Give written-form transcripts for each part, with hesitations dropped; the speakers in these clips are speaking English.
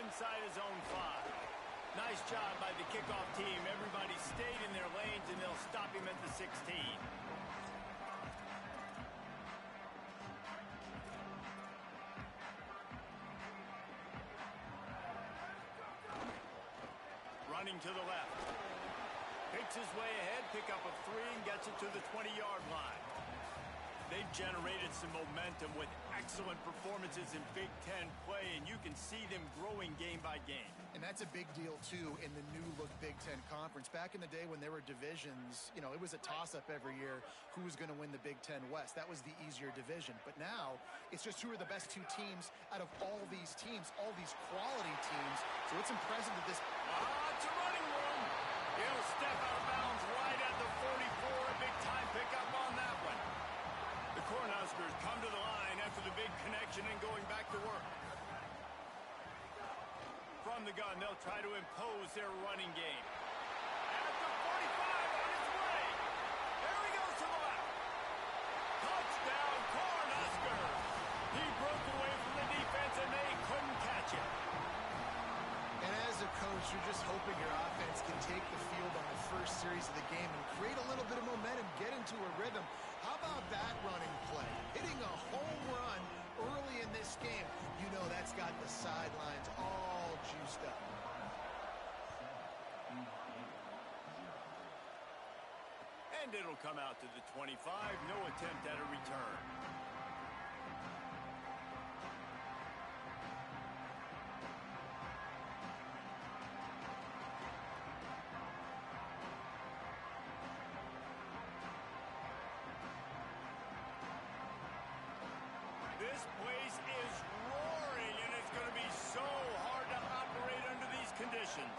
inside his own 5. Nice job by the kickoff team. Everybody stayed in their lanes, and they'll stop him at the 16. Running to the left. Picks his way ahead, pick up a 3, and gets it to the 20-yard line. They've generated some momentum with excellent performances in Big Ten play, and you can see them growing game by game. And that's a big deal, too, in the new-look Big Ten Conference. Back in the day when there were divisions, you know, it was a toss-up every year who was going to win the Big Ten West. That was the easier division. But now, it's just who are the best 2 teams out of all these teams, all these quality teams. So it's impressive that this... It's a running room. He'll step out of bounds right at the 44. A big-time pickup on that one. The Cornhuskers come to the line after the big connection and going back to work. From the gun, they'll try to impose their running game. At the 45, on his way. There he goes to the left. Touchdown, Cornhuskers. He broke away from the defense, and they couldn't catch him. And as a coach, you're just hoping your offense can take the field on the first series of the game and create a little bit of momentum, get into a rhythm. How about that running play? Hitting a home run early in this game. You know that's got the sidelines all juiced up. And it'll come out to the 25. No attempt at a return. This place is roaring, and it's going to be so hard to operate under these conditions.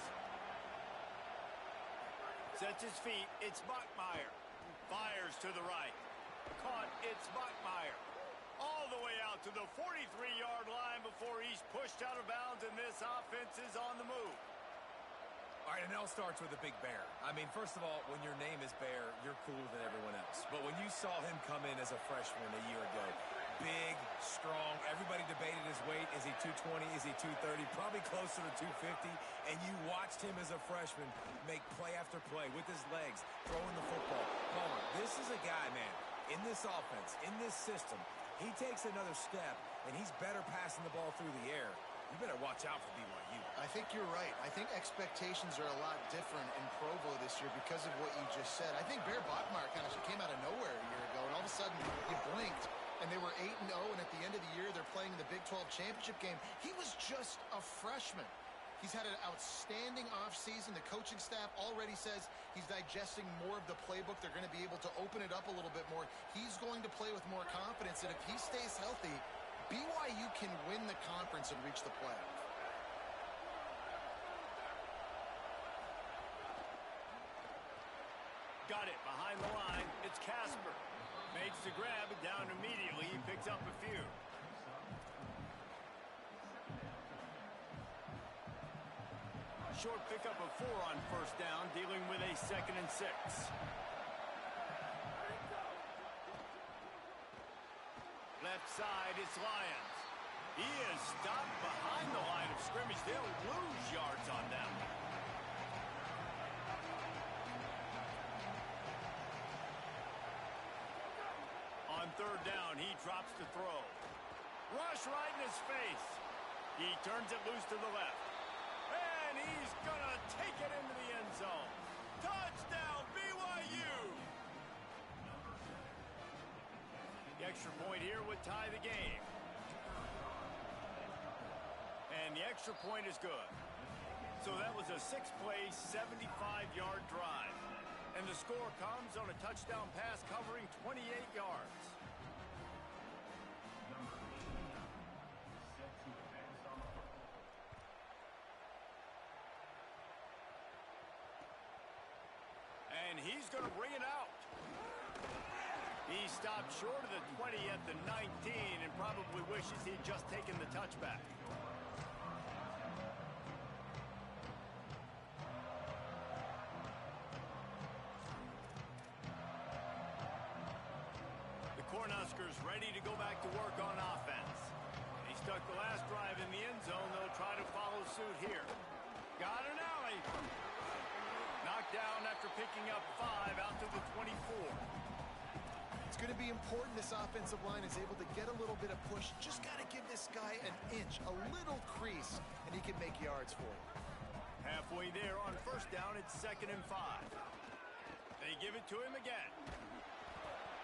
Sets his feet. It's Bachmeier. Fires to the right. Caught. It's Bachmeier. All the way out to the 43-yard line before he's pushed out of bounds, and this offense is on the move. All right, and it all starts with a big bear. I mean, first of all, when your name is Bear, you're cooler than everyone else. But when you saw him come in as a freshman a year ago, big, strong, everybody debated his weight. Is he 220? Is he 230? Probably closer to 250. And you watched him as a freshman make play after play with his legs, throwing the football. Palmer, this is a guy, man, in this offense, in this system, he takes another step, and he's better passing the ball through the air. You better watch out for BYU. I think you're right. I think expectations are a lot different in Provo this year because of what you just said. I think Bear Bachmeier kind of came out of nowhere a year ago, and all of a sudden you blinked, and they were 8-0, and at the end of the year they're playing in the Big 12 championship game. He was just a freshman. He's had an outstanding offseason. The coaching staff already says he's digesting more of the playbook. They're going to be able to open it up a little bit more. He's going to play with more confidence, and if he stays healthy, BYU can win the conference and reach the playoff. Got it behind the line. It's Casper. Makes the grab, down immediately. He picks up a few. Short pickup of 4 on first down, dealing with a 2nd and 6. Left side, it's Lyons. He is stopped behind the line of scrimmage. They'll lose yards on them. On 3rd down, he drops the throw. Rush right in his face. He turns it loose to the left. And he's going to take it into the end zone. Touchdown, BYU! The extra point here would tie the game. And the extra point is good. So that was a 6-play, 75-yard drive. And the score comes on a touchdown pass covering 28 yards. And he's going to bring it out. He stopped short of the 20 at the 19 and probably wishes he'd just taken the touchback. The Cornhuskers ready to go back to work on offense. He stuck the last drive in the end zone. They'll try to follow suit here. Got an alley. Knocked down after picking up 5 out to the 24. It's going to be important this offensive line is able to get a little bit of push. Just got to give this guy an inch, a little crease, and he can make yards for you. Halfway there on first down, it's 2nd and 5. They give it to him again.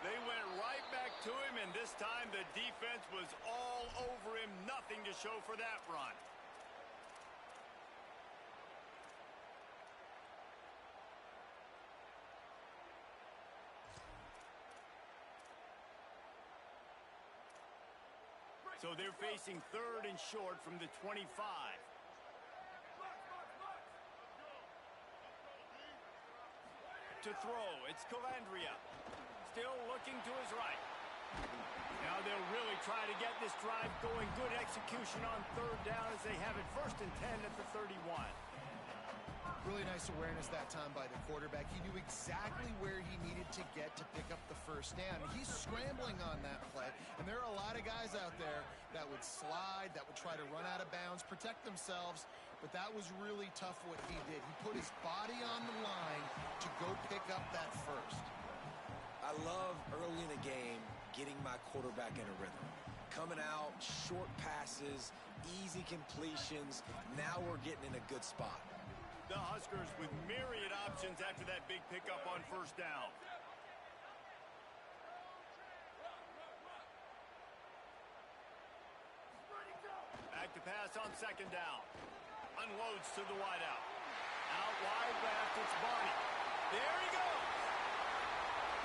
They went right back to him, and this time the defense was all over him. Nothing to show for that run. So they're facing 3rd and short from the 25. To throw, it's Calandria. Still looking to his right. Now they'll really try to get this drive going. Good execution on 3rd down as they have it 1st and 10 at the 31. Really nice awareness that time by the quarterback. He knew exactly where he needed to get to pick up the first down. He's scrambling on that play, and there are a lot of guys out there that would slide, that would try to run out of bounds, protect themselves, but that was really tough what he did. He put his body on the line to go pick up that first. I love early in the game getting my quarterback in a rhythm. Coming out, short passes, easy completions. Now we're getting in a good spot. The Huskers with myriad options after that big pickup on first down. Back to pass on 2nd down. Unloads to the wideout. Out wide left, it's Barney. There he goes.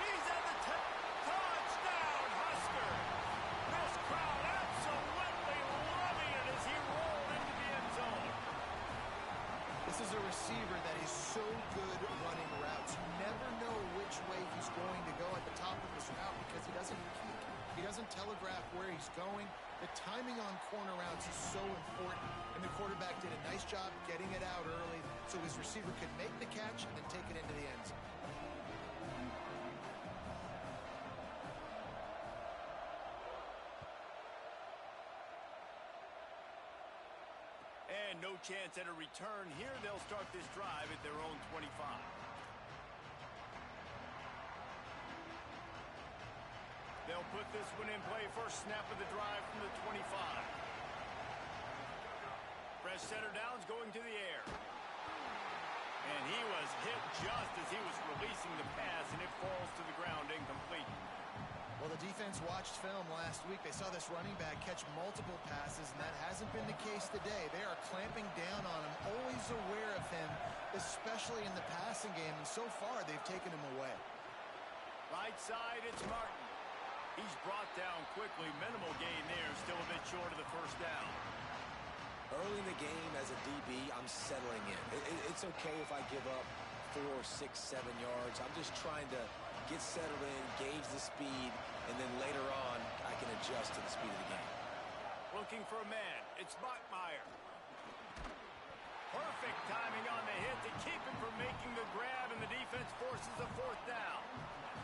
He's at the touchdown, Husker. This crowd absolutely loving it as he rolled into the end zone. This is a receiver that is so good running routes. You never know which way he's going to go at the top of his route because he doesn't peek. He doesn't telegraph where he's going. The timing on corner routes is so important, and the quarterback did a nice job getting it out early so his receiver could make the catch and then take it into the end zone. And no chance at a return here. They'll start this drive at their own 25. They'll put this one in play. First snap of the drive from the 25. Fresh center downs going to the air. And he was hit just as he was releasing the pass, and it falls to the ground incomplete. Well, the defense watched film last week. They saw this running back catch multiple passes, and that hasn't been the case today. They are clamping down on him, always aware of him, especially in the passing game, and so far they've taken him away. Right side, it's Martin. He's brought down quickly. Minimal gain there, still a bit short of the first down. Early in the game as a DB, I'm settling in. It's okay if I give up 4, 6, 7 yards. I'm just trying to get settled in, gauge the speed, and then later on, I can adjust to the speed of the game. Looking for a man. It's Bachmeier. Perfect timing on the hit to keep him from making the grab, and the defense forces a 4th down.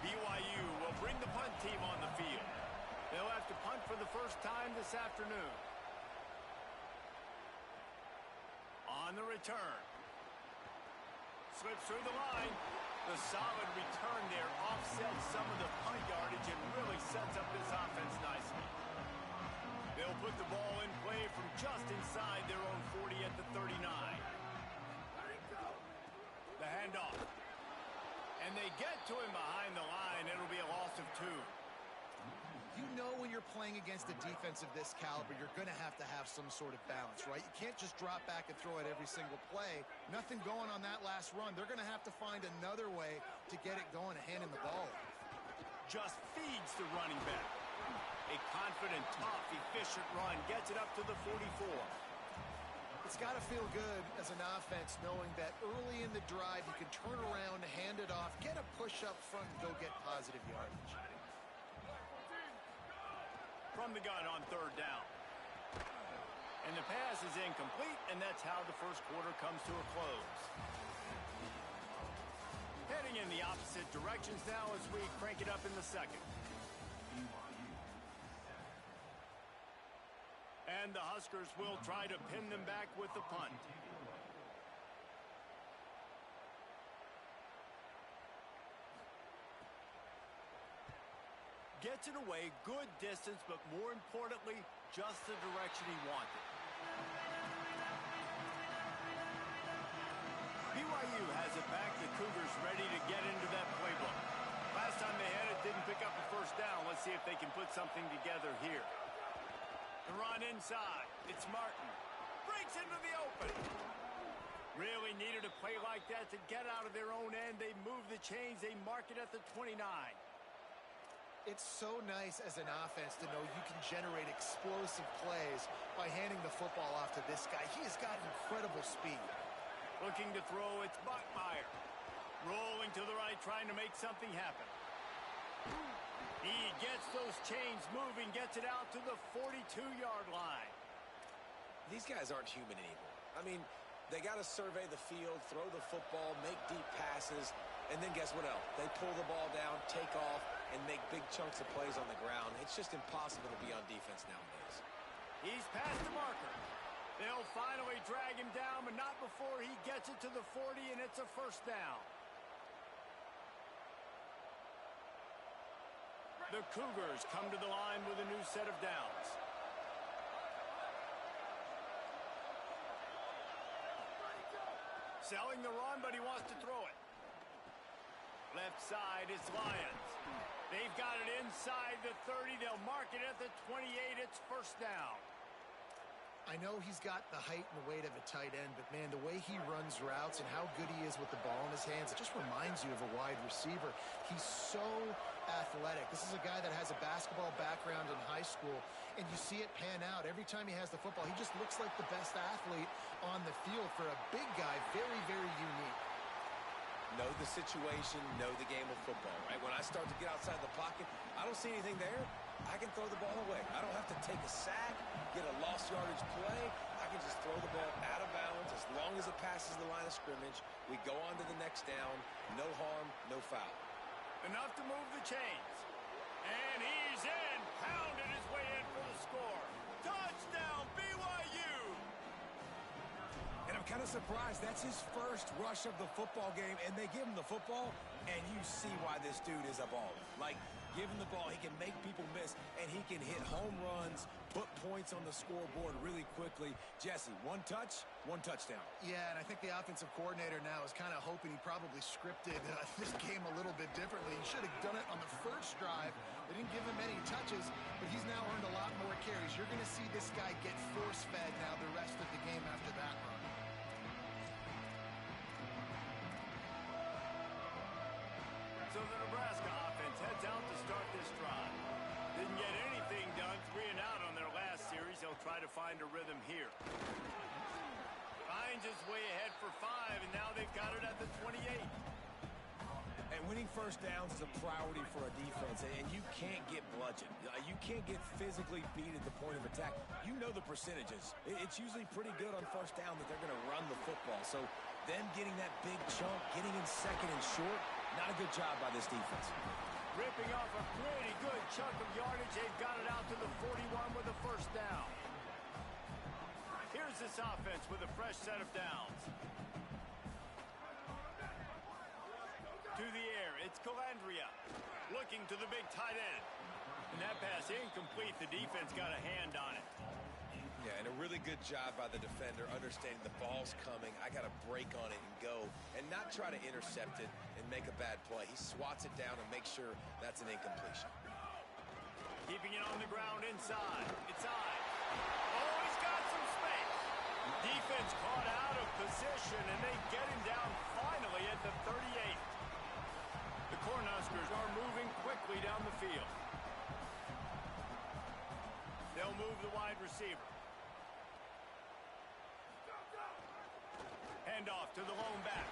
BYU will bring the punt team on the field. They'll have to punt for the first time this afternoon. On the return. Slips through the line. The solid return there offsets some of the punt yardage and really sets up this offense nicely. They'll put the ball in play from just inside their own 40 at the 39. The handoff. And they get to him behind the line. It'll be a loss of 2. You know when you're playing against a defense of this caliber, you're going to have some sort of balance, right? You can't just drop back and throw it every single play. Nothing going on that last run. They're going to have to find another way to get it going and handing the ball. Just feeds the running back. A confident, tough, efficient run gets it up to the 44. It's got to feel good as an offense knowing that early in the drive you can turn around, hand it off, get a push up front, and go get positive yardage. From the gun on 3rd down. And the pass is incomplete, and that's how the first quarter comes to a close. Heading in the opposite directions now as we crank it up in the second. And the Huskers will try to pin them back with the punt. Gets it away, good distance, but more importantly, just the direction he wanted. BYU has it back. The Cougars ready to get into that playbook. Last time they had it, didn't pick up a first down. Let's see if they can put something together here. The run inside. It's Martin. Breaks into the open. Really needed a play like that to get out of their own end. They move the chains. They mark it at the 29. It's so nice as an offense to know you can generate explosive plays by handing the football off to this guy. He has got incredible speed. Looking to throw, it's Bachmeier. Rolling to the right, trying to make something happen. He gets those chains moving, gets it out to the 42-yard line. These guys aren't human anymore. I mean, they got to survey the field, throw the football, make deep passes, and then guess what else? They pull the ball down, take off, and make big chunks of plays on the ground. It's just impossible to be on defense nowadays. He's past the marker. They'll finally drag him down, but not before he gets it to the 40, and it's a first down. The Cougars come to the line with a new set of downs. Selling the run, but he wants to throw it. Left side, it's Lions. They've got it inside the 30. They'll mark it at the 28. It's first down. I know he's got the height and the weight of a tight end, but, man, the way he runs routes and how good he is with the ball in his hands, it just reminds you of a wide receiver. He's so athletic. This is a guy that has a basketball background in high school, and you see it pan out. Every time he has the football, he just looks like the best athlete on the field. For a big guy, very, very unique. Know the situation, know the game of football, right? When I start to get outside the pocket, I don't see anything there. I can throw the ball away. I don't have to take a sack, get a lost yardage play. I can just throw the ball out of bounds as long as it passes the line of scrimmage. We go on to the next down. No harm, no foul. Enough to move the chains. And he's in. Pounded his way in for the score. Touchdown, BYU! And I'm kind of surprised. That's his first rush of the football game, and they give him the football, and you see why this dude is a baller. Like, give him the ball, he can make people miss, and he can hit home runs, put points on the scoreboard really quickly. Jesse, one touch, one touchdown. Yeah, and I think the offensive coordinator now is kind of hoping he probably scripted this game a little bit differently. He should have done it on the first drive. They didn't give him any touches, but he's now earned a lot more carries. You're going to see this guy get force-fed now the rest of the game after that run. So the Nebraska offense heads out to start this drive. Didn't get anything done, 3 and out on their last series. They'll try to find a rhythm here. Finds his way ahead for 5, and now they've got it at the 28. And winning first downs is a priority for a defense, and you can't get bludgeoned. You can't get physically beat at the point of attack. You know the percentages. It's usually pretty good on first down that they're going to run the football. So them getting that big chunk, getting in second and short, not a good job by this defense. Ripping off a pretty good chunk of yardage. They've got it out to the 41 with a first down. Here's this offense with a fresh set of downs. To the air, it's Calandria. Looking to the big tight end. And that pass incomplete. The defense got a hand on it. Yeah, and a really good job by the defender, understanding the ball's coming. I got to break on it and go, and not try to intercept it and make a bad play. He swats it down and makes sure that's an incompletion. Keeping it on the ground inside. It's Ives. Oh, he's got some space. Defense caught out of position, and they get him down finally at the 38. The Cornhuskers are moving quickly down the field. They'll move the wide receiver. Hand off to the lone back.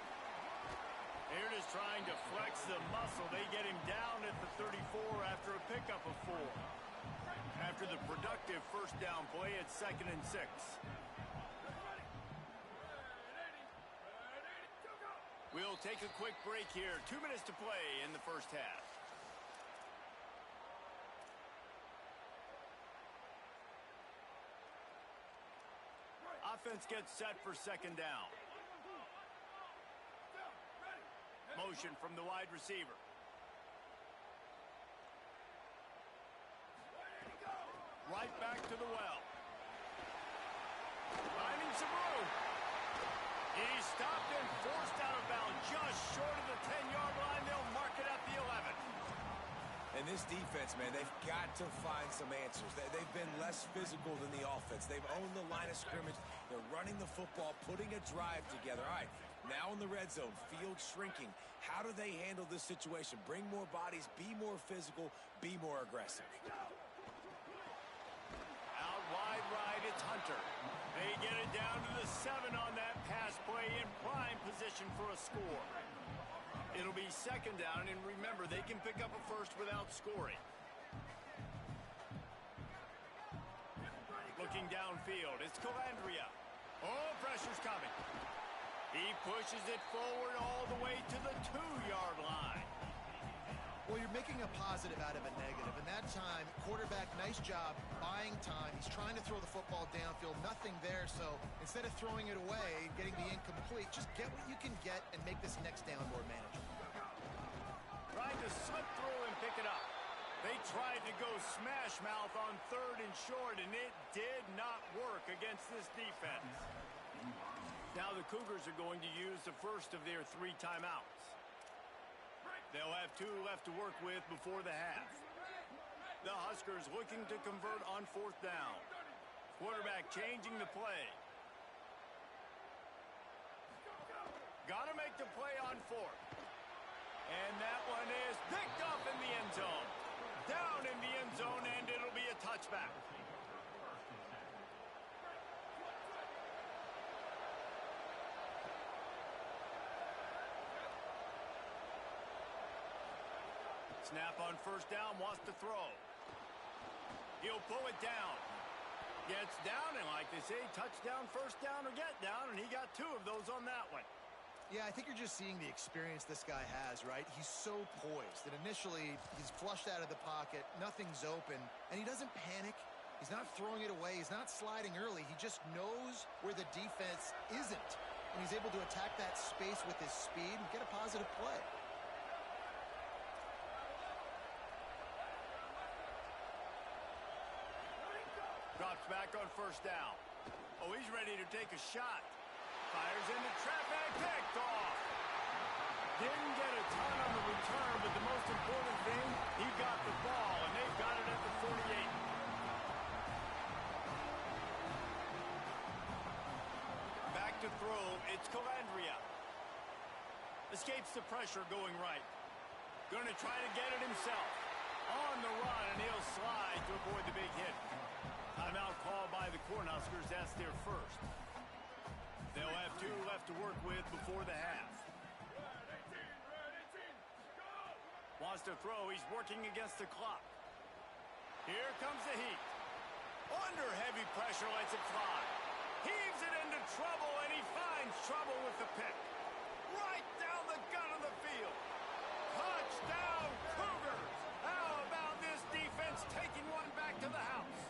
Here it is trying to flex the muscle. They get him down at the 34 after a pickup of 4. After the productive first down play, it's 2nd and 6. We'll take a quick break here. 2 minutes to play in the first half. Offense gets set for second down. Motion from the wide receiver. Right back to the well. Finding some room. He's stopped and forced out of bounds just short of the 10-yard line. They'll mark it at the 11. And this defense, man, they've got to find some answers. They've been less physical than the offense. They've owned the line of scrimmage. They're running the football, putting a drive together. All right, now in the red zone, field shrinking. How do they handle this situation? Bring more bodies, be more physical, be more aggressive. Out wide right, it's Hunter. They get it down to the 7 on that pass play in prime position for a score. It'll be second down, and remember, they can pick up a first without scoring. Looking downfield, it's Calandria. Oh, pressure's coming. He pushes it forward all the way to the 2-yard line. Well, you're making a positive out of a negative. And that time, quarterback, nice job buying time. He's trying to throw the football downfield. Nothing there. So instead of throwing it away, getting the incomplete, just get what you can get and make this next down more manageable. Trying to slip through and pick it up. They tried to go smash mouth on 3rd and short, and it did not work against this defense. Now the Cougars are going to use the first of their 3 timeouts. They'll have 2 left to work with before the half. The Huskers looking to convert on 4th down. Quarterback changing the play. Got to make the play on 4th. And that one is picked up in the end zone. Down in the end zone, and it'll be a touchback. Snap on 1st down, wants to throw. He'll pull it down. Gets down, and like they say, touchdown, 1st down, or get down, and he got 2 of those on that one. Yeah, I think you're just seeing the experience this guy has, right? He's so poised that initially he's flushed out of the pocket, nothing's open, and he doesn't panic. He's not throwing it away. He's not sliding early. He just knows where the defense isn't, and he's able to attack that space with his speed and get a positive play. Drops back on 1st down. Oh, he's ready to take a shot. Fires into traffic, picked off. Didn't get a ton on the return, but the most important thing, he got the ball, and they've got it at the 48. Back to throw, it's Calandria. Escapes the pressure going right. Gonna try to get it himself. On the run, and he'll slide to avoid the big hit. Timeout called by the Cornhuskers. That's their first. They'll have 2 left to work with before the half. Wants to throw. He's working against the clock. Here comes the heat. Under heavy pressure, lets it fly. Heaves it into trouble, and he finds trouble with the pick. Right down the gut of the field. Touchdown, Cougars! How about this defense taking one back to the house?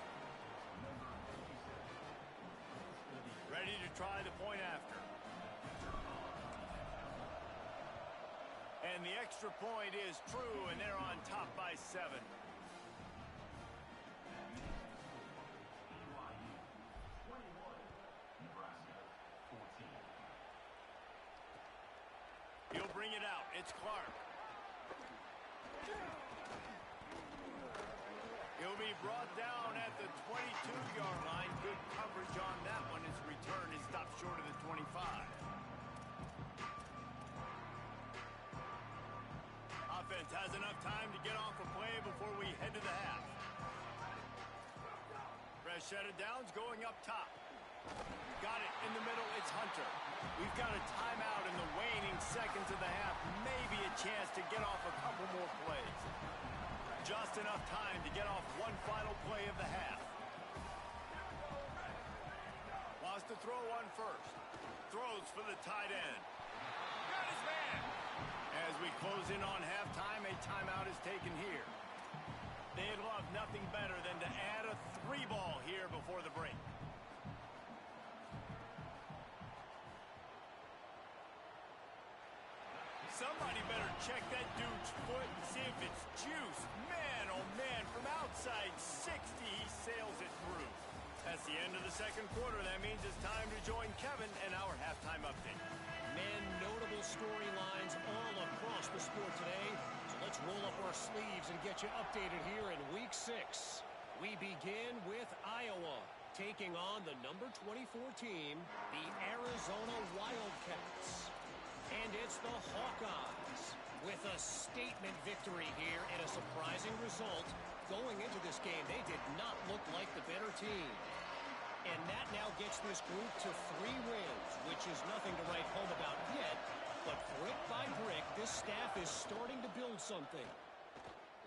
Ready to try the point after. And the extra point is true, and they're on top by 7. He'll bring it out. It's Clark. He'll be brought down at the 22-yard line. Good coverage on that one. His return is stopped short of the 25. Offense has enough time to get off a play before we head to the half. Fresh set of downs going up top. Got it in the middle. It's Hunter. We've got a timeout in the waning seconds of the half. Maybe a chance to get off a couple more plays. Just enough time to get off one final play of the half. Wants to throw on 1st. Throws for the tight end. Got his man. As we close in on halftime, a timeout is taken here. They'd love nothing better than to add a 3-ball here before the break. Somebody better check that dude's foot and see if it's juice. Man, oh man, from outside 60, he sails it through. That's the end of the second quarter. That means it's time to join Kevin and our halftime update. Man, notable storylines all across the sport today. So let's roll up our sleeves and get you updated here in Week 6. We begin with Iowa taking on the number 24 team, the Arizona Wildcats. And it's the Hawkeyes with a statement victory here and a surprising result. Going into this game, they did not look like the better team. And that now gets this group to 3 wins, which is nothing to write home about yet. But brick by brick, this staff is starting to build something.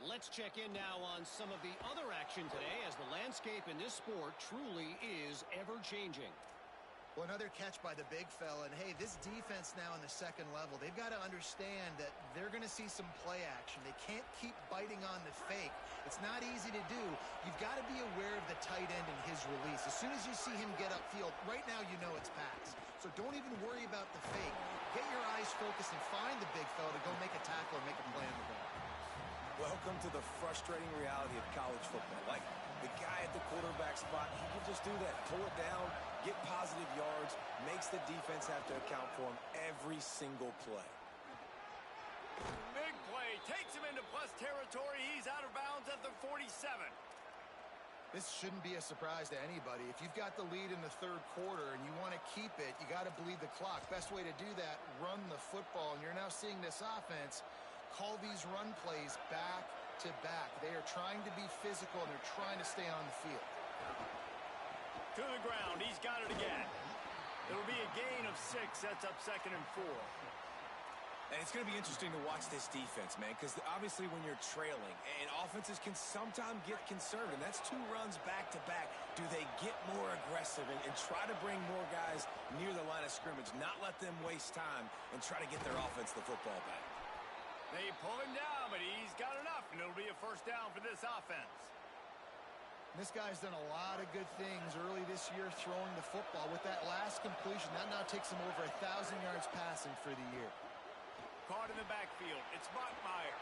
Let's check in now on some of the other action today, as the landscape in this sport truly is ever-changing. Well, another catch by the big fella. And, hey, this defense now in the second level, they've got to understand that they're going to see some play action. They can't keep biting on the fake. It's not easy to do. You've got to be aware of the tight end and his release. As soon as you see him get upfield, right now you know it's pass. So don't even worry about the fake. Get your eyes focused and find the big fella to go make a tackle or make a play on the ball. Welcome to the frustrating reality of college football. Like, the guy at the quarterback spot, he can just do that. Pull it down, get positive yards, makes the defense have to account for him every single play. Big play, takes him into plus territory. He's out of bounds at the 47. This shouldn't be a surprise to anybody. If you've got the lead in the third quarter and you want to keep it, you got to bleed the clock. Best way to do that, run the football. And you're now seeing this offense call these run plays back to back. They are trying to be physical, and they're trying to stay on the field. To the ground, he's got it again. It'll be a gain of 6. That's up 2nd and 4. And it's going to be interesting to watch this defense, man, because obviously when you're trailing, and offenses can sometimes get conservative, and that's 2 runs back-to-back. Do they get more aggressive and try to bring more guys near the line of scrimmage, not let them waste time, and try to get their offense the football back? They pull him down, but he's got enough, and it'll be a first down for this offense. This guy's done a lot of good things early this year throwing the football. With that last completion, that now takes him over 1,000 yards passing for the year. Caught in the backfield. It's Bachmeier.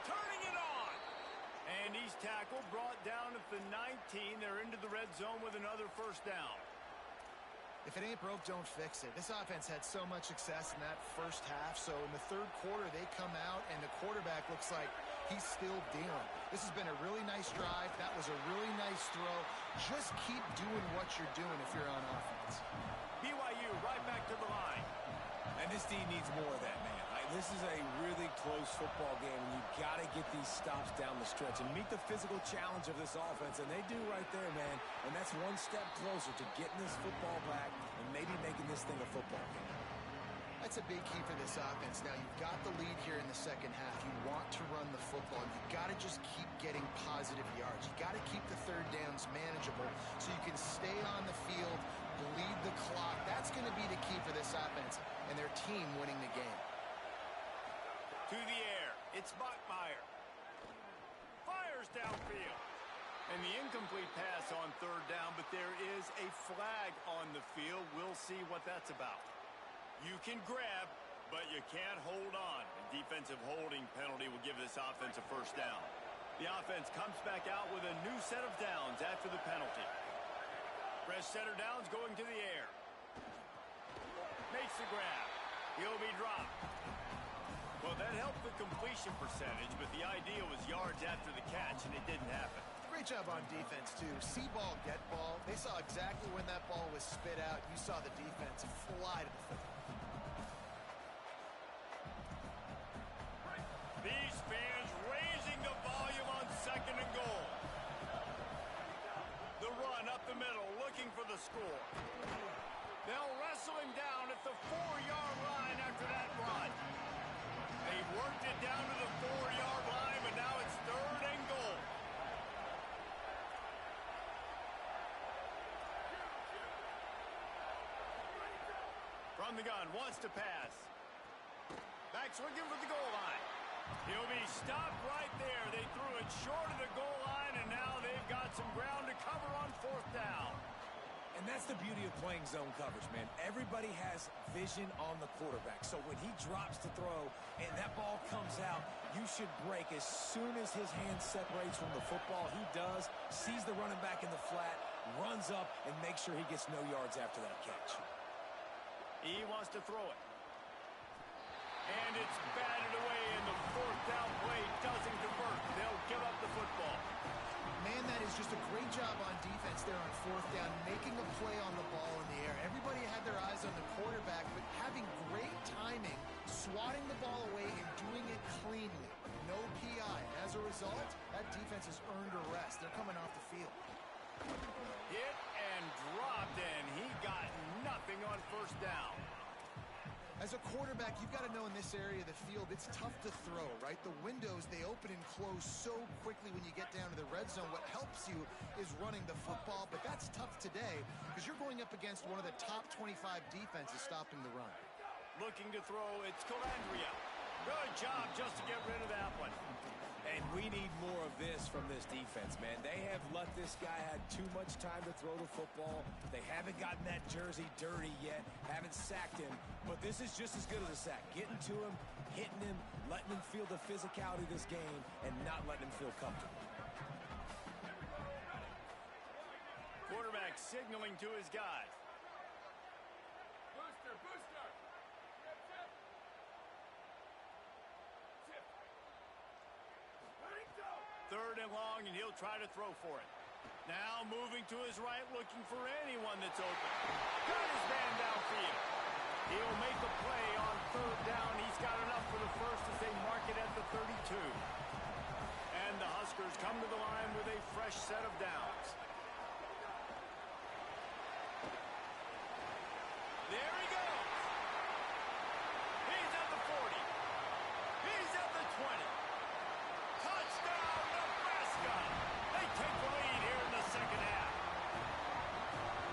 Turning it on. And he's tackled, brought down at the 19. They're into the red zone with another first down. If it ain't broke, don't fix it. This offense had so much success in that first half, so in the third quarter they come out and the quarterback looks like he's still dealing. This has been a really nice drive. That was a really nice throw. Just keep doing what you're doing if you're on offense. BYU right back to the line. And this team needs more of that, man. This is a really close football game, and you've got to get these stops down the stretch and meet the physical challenge of this offense, and they do right there, man. And that's one step closer to getting this football back and maybe making this thing a football game. That's a big key for this offense. Now, you've got the lead here in the second half. You want to run the football. You've got to just keep getting positive yards. You've got to keep the third downs manageable so you can stay on the field, bleed the clock. That's going to be the key for this offense and their team winning the game. To the air. It's Bachmeier. Fires downfield. And the incomplete pass on third down, but there is a flag on the field. We'll see what that's about. You can grab, but you can't hold on. A defensive holding penalty will give this offense a first down. The offense comes back out with a new set of downs after the penalty. Fresh set of downs going to the air. Makes the grab. He'll be dropped. Well, that helped the completion percentage, but the idea was yards after the catch, and it didn't happen. Great job on defense, too. See ball, get ball. They saw exactly when that ball was spit out. You saw the defense fly to the football. These fans raising the volume on 2nd and goal. The run up the middle, looking for the score. They'll wrestle him down at the 4-yard line after that run. They've worked it down to the 4-yard line, but now it's 3rd and goal. From the gun, wants to pass. Back's looking for the goal line. He'll be stopped right there. They threw it short of the goal line, and now they've got some ground to cover on 4th down. And that's the beauty of playing zone coverage, man. Everybody has vision on the quarterback. So when he drops to throw and that ball comes out, you should break as soon as his hand separates from the football. He does, sees the running back in the flat, runs up, and makes sure he gets no yards after that catch. He wants to throw it. And it's batted away, and the fourth down play doesn't convert. They'll give up the football. Man, that is just a great job on defense there on fourth down, making a play on the ball in the air. Everybody had their eyes on the quarterback, but having great timing, swatting the ball away, and doing it cleanly. No PI. And as a result, that defense has earned a rest. They're coming off the field. Hit and dropped, and he got nothing on first down. As a quarterback, you've got to know in this area of the field, it's tough to throw, right? The windows, they open and close so quickly when you get down to the red zone. What helps you is running the football, but that's tough today because you're going up against one of the top 25 defenses stopping the run. Looking to throw, it's Calandria. Good job just to get rid of that one. And we need more of this from this defense, man. They have let this guy have too much time to throw the football. They haven't gotten that jersey dirty yet, haven't sacked him. But this is just as good as a sack. Getting to him, hitting him, letting him feel the physicality of this game, and not letting him feel comfortable. Quarterback signaling to his guys. Booster, booster! Third and long, and he'll try to throw for it. Now moving to his right, looking for anyone that's open. Got his man downfield. He'll make a play on third down. He's got enough for the first as they mark it at the 32. And the Huskers come to the line with a fresh set of downs. There he goes. He's at the 40. He's at the 20. Touchdown, Nebraska. They take the lead here in the second half.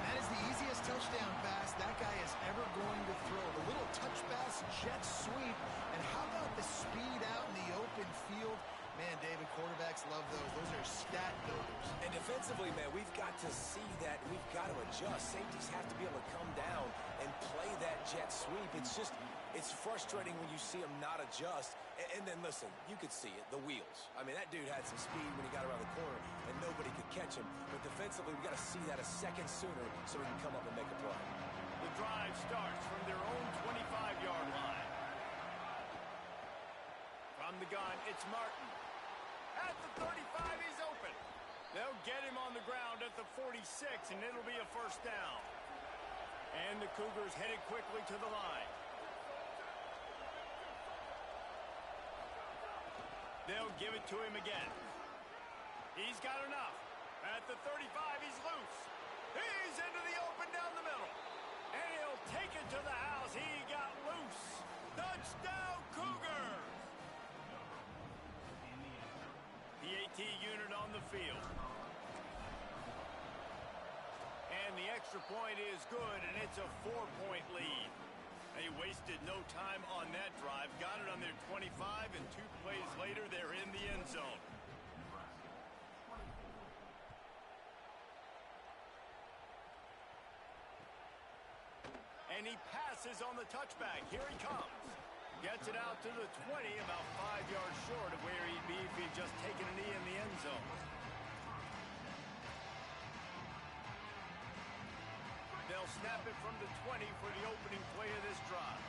That is the easiest touchdown pass that guy is ever going to throw. The little touch pass, jet sweep, and how about the speed out in the open field? Man, David, quarterbacks love those. Those are stat builders. And defensively, man, we've got to see that. We've got to adjust. Safeties have to be able to come down and play that jet sweep. It's just, it's frustrating when you see him not adjust. And then, listen, you could see it, the wheels. I mean, that dude had some speed when he got around the corner, and nobody could catch him. But defensively, we've got to see that a second sooner so we can come up and make a play. The drive starts from their own 25-yard line. From the gun, it's Martin. At the 35, he's open. They'll get him on the ground at the 46, and it'll be a first down. And the Cougars headed quickly to the line. They'll give it to him again. He's got enough. At the 35, he's loose. He's into the open down the middle. And he'll take it to the house. He got loose. Touchdown, Cougars! The AT unit on the field. And the extra point is good, and it's a 4-point lead. They wasted no time on that drive. Got it on their 25, and 2 plays later, they're in the end zone. And he passes on the touchback. Here he comes. Gets it out to the 20, about 5 yards short of where he'd be if he'd just taken a knee in the end zone. They'll snap it from the 20 for the opening play of this drive.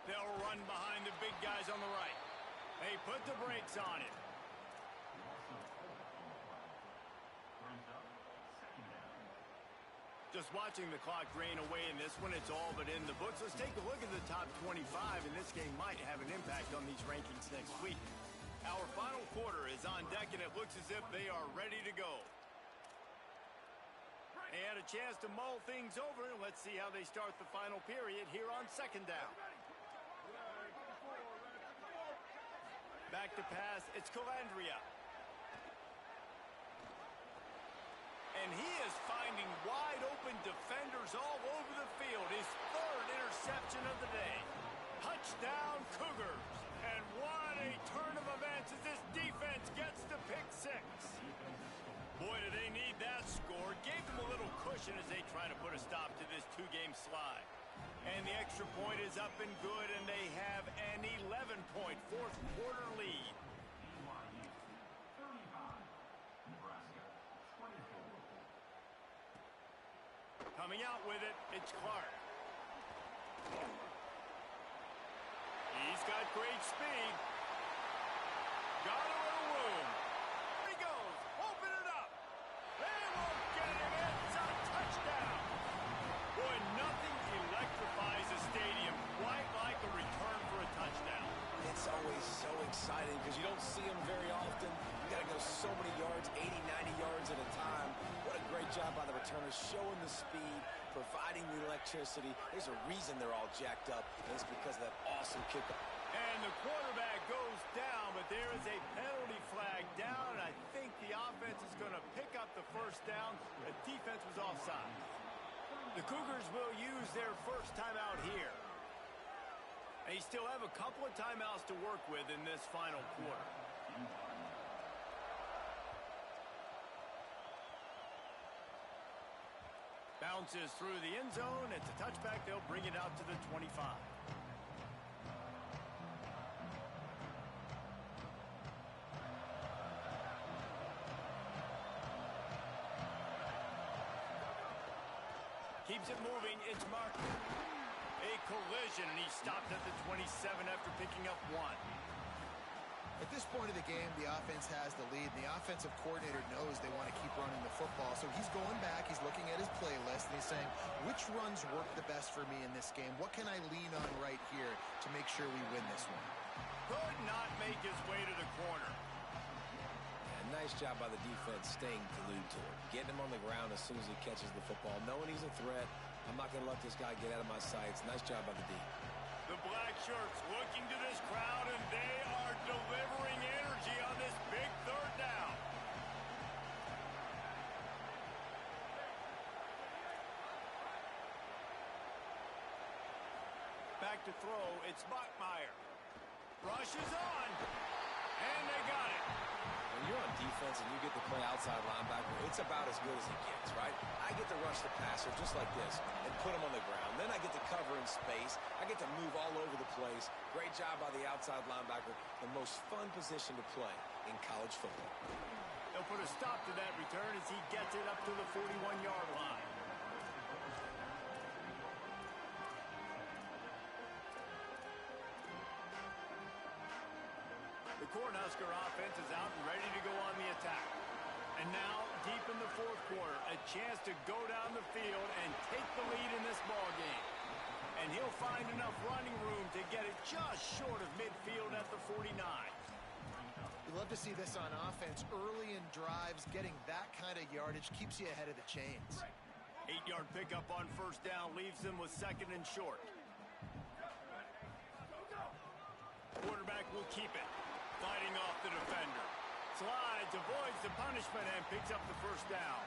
They'll run behind the big guys on the right. They put the brakes on it. Just watching the clock drain away in this one, it's all but in the books. Let's take a look at the top 25, and this game might have an impact on these rankings next week. Our final quarter is on deck, and it looks as if they are ready to go. They had a chance to mull things over. Let's see how they start the final period here on second down. Back to pass, it's Calandria. And he is finding wide open defenders all over the field. His third interception of the day. Touchdown, Cougars. And what a turn of events as this defense gets to pick 6. Boy, do they need that possession as they try to put a stop to this two-game slide. And the extra point is up and good, and they have an 11-point fourth-quarter lead. Coming out with it, it's Clark. He's got great speed. Got a little room. Here he goes. Open it up. They won't get him. It's a touchdown. Boy, nothing electrifies a stadium quite like a return for a touchdown. It's always so exciting because you don't see them very often. You got to go so many yards, 80, 90 yards at a time. What a great job by the returners, showing the speed, providing the electricity. There's a reason they're all jacked up, and it's because of that awesome kickoff. And the quarterback goes down, but there is a penalty flag down, and I think the offense is going to pick up the first down. The defense was offside. The Cougars will use their first timeout here. They still have a couple of timeouts to work with in this final quarter. Bounces through the end zone. It's a touchback. They'll bring it out to the 25. Keeps it moving. It's Martin. A collision, and he stopped at the 27 after picking up one. At this point of the game, the offense has the lead, and the offensive coordinator knows they want to keep running the football. So he's going back, he's looking at his playlist, and he's saying, which runs work the best for me in this game? What can I lean on right here to make sure we win this one? Could not make his way to the corner. Yeah, nice job by the defense staying glued to it. Getting him on the ground as soon as he catches the football, knowing he's a threat. I'm not going to let this guy get out of my sights. Nice job by the D. The black shirts looking to this crowd, and they are delivering energy on this big third down. Back to throw, it's Bachmeier. Rushes on, and they got it. When you're on defense and you get to play outside linebacker, it's about as good as it gets, right? I get to rush the passer just like this and put him on the ground. Then I get to cover in space. I get to move all over the place. Great job by the outside linebacker. The most fun position to play in college football. They'll put a stop to that return as he gets it up to the 41-yard line. The Cornhusker offense is out and ready to go on the attack. And now, deep in the fourth quarter, a chance to go down the field and take the lead in this ball game. And he'll find enough running room to get it just short of midfield at the 49. We love to see this on offense. Early in drives, getting that kind of yardage keeps you ahead of the chains. 8-yard pickup on first down leaves them with second and short. Quarterback will keep it. Fighting off the defender. Slides, avoids the punishment, and picks up the first down.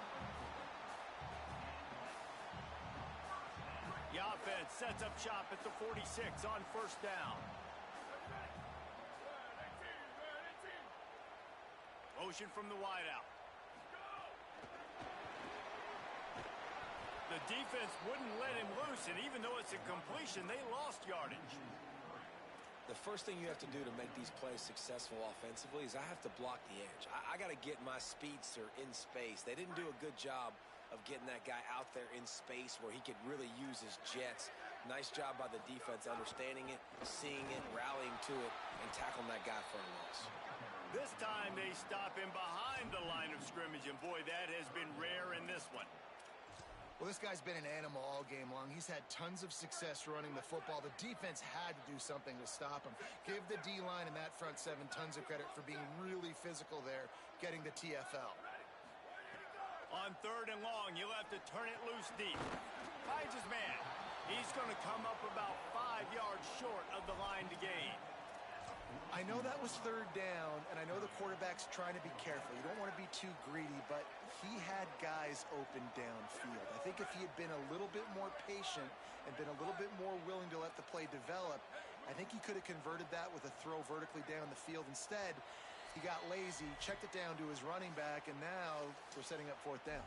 The offense sets up shop at the 46 on first down. Motion from the wideout. The defense wouldn't let him loose, and even though it's a completion, they lost yardage. The first thing you have to do to make these plays successful offensively is I have to block the edge. I got to get my speedster in space. They didn't do a good job of getting that guy out there in space where he could really use his jets. Nice job by the defense understanding it, seeing it, rallying to it, and tackling that guy for a loss. This time they stop him behind the line of scrimmage, and boy, that has been rare in this one. Well, this guy's been an animal all game long. He's had tons of success running the football. The defense had to do something to stop him. Give the D-line and that front seven tons of credit for being really physical there, getting the TFL. On third and long, he'll have to turn it loose deep. Finds his man. He's going to come up about 5 yards short of the line to gain. I know that was third down, and I know the quarterback's trying to be careful. You don't want to be too greedy, but he had guys open downfield. I think if he had been a little bit more patient and been a little bit more willing to let the play develop, I think he could have converted that with a throw vertically down the field. Instead, he got lazy, checked it down to his running back, and now we're setting up fourth down.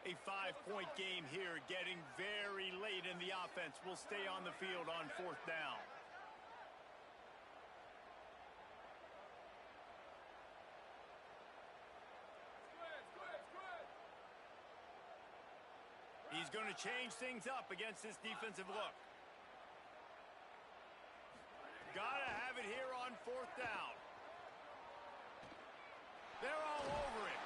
A 5-point game here, getting very late in the offense. Will stay on the field on 4th down. He's going to change things up against this defensive look. Gotta have it here on 4th down. They're all over it.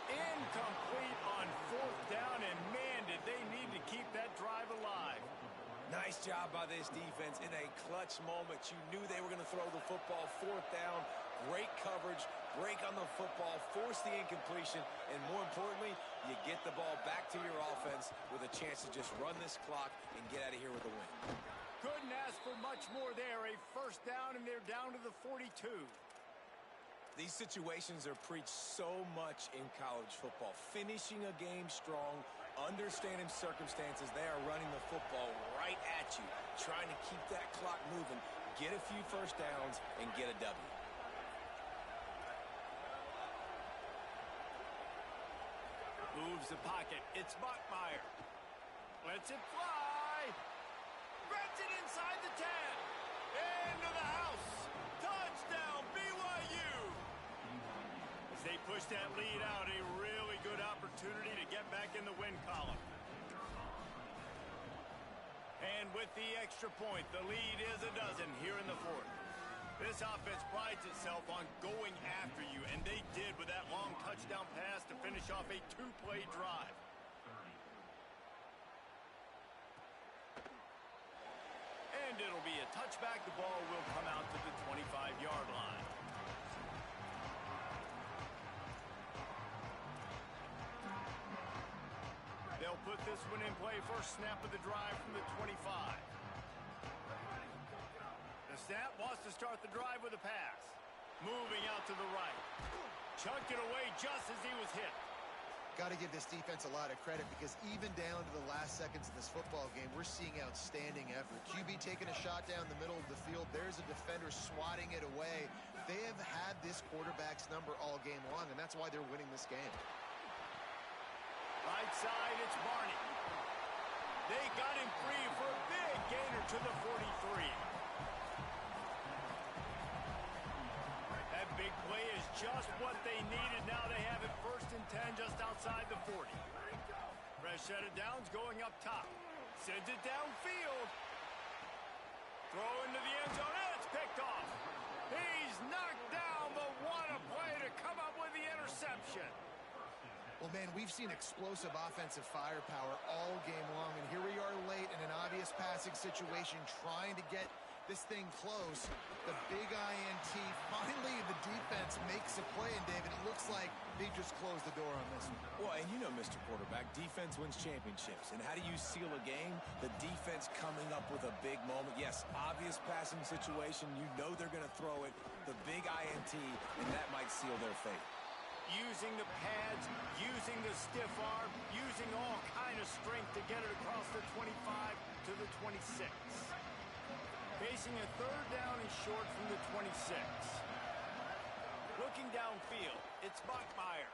Incomplete on 4th down, and man, did they need to keep that drive alive. Nice job by this defense in a clutch moment. You knew they were going to throw the football. 4th down, great coverage, break on the football, force the incompletion, and more importantly, you get the ball back to your offense with a chance to just run this clock and get out of here with a win. Couldn't ask for much more there. A 1st down, and they're down to the 42. These situations are preached so much in college football. Finishing a game strong, understanding circumstances. They are running the football right at you, trying to keep that clock moving, get a few 1st downs, and get a W. Moves the pocket. It's Buckmeyer. Lets it fly. Grabs it inside the 10. Into the house. Touchdown, BYU. As they push that lead out, a really good opportunity to get back in the win column. And with the extra point, the lead is a dozen here in the 4th. This offense prides itself on going after you, and they did with that long touchdown pass to finish off a 2-play drive. And it'll be a touchback. The ball will come out to the 25-yard line. They'll put this one in play. First snap of the drive from the 25. The snap wants to start the drive with a pass. Moving out to the right. Chunked it away just as he was hit. Got to give this defense a lot of credit because even down to the last seconds of this football game, we're seeing outstanding effort. QB taking a shot down the middle of the field. There's a defender swatting it away. They have had this quarterback's number all game long, and that's why they're winning this game. Right side, it's Barney. They got him free for a big gainer to the 43. That big play is just what they needed. Now they have it 1st and 10 just outside the 40. Fresh set of downs going up top. Sends it downfield. Throw into the end zone. And it's picked off. He's knocked down, but what a play to come up with the interception. Well, man, we've seen explosive offensive firepower all game long, and here we are late in an obvious passing situation trying to get this thing close. The big INT. Finally, the defense makes a play, and David, it looks like they just closed the door on this one. Well, and you know, Mr. Quarterback, defense wins championships. And how do you seal a game? The defense coming up with a big moment. Yes, obvious passing situation. You know they're going to throw it. The big INT, and that might seal their fate. Using the pads, using the stiff arm, using all kind of strength to get it across the 25 to the 26. Facing a 3rd down and short from the 26. Looking downfield, it's Buckmeyer.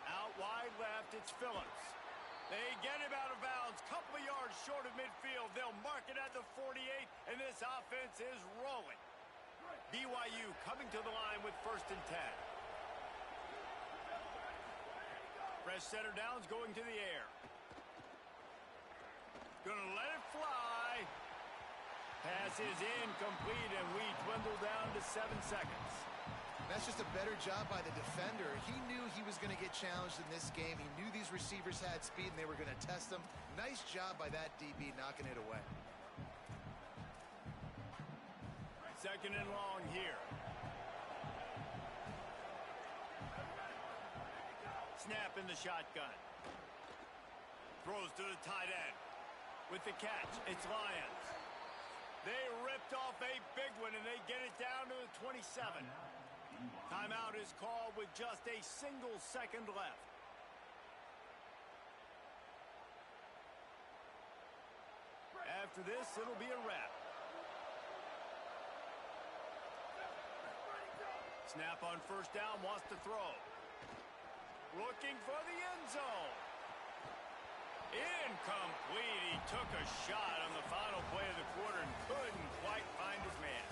Out wide left, it's Phillips. They get him out of bounds, couple of yards short of midfield. They'll mark it at the 48, and this offense is rolling. BYU coming to the line with 1st and 10. Fresh center downs going to the air. Gonna let it fly. Pass is incomplete, and we dwindle down to 7 seconds. That's just a better job by the defender. He knew he was going to get challenged in this game. He knew these receivers had speed, and they were going to test him. Nice job by that DB knocking it away. 2nd and long here. Snap in the shotgun. Throws to the tight end. With the catch, it's Lions. They ripped off a big one, and they get it down to the 27. Timeout is called with just a single second left. After this, it'll be a wrap. Snap on 1st down, wants to throw. Looking for the end zone. Incomplete. He took a shot on the final play of the quarter and couldn't quite find his man.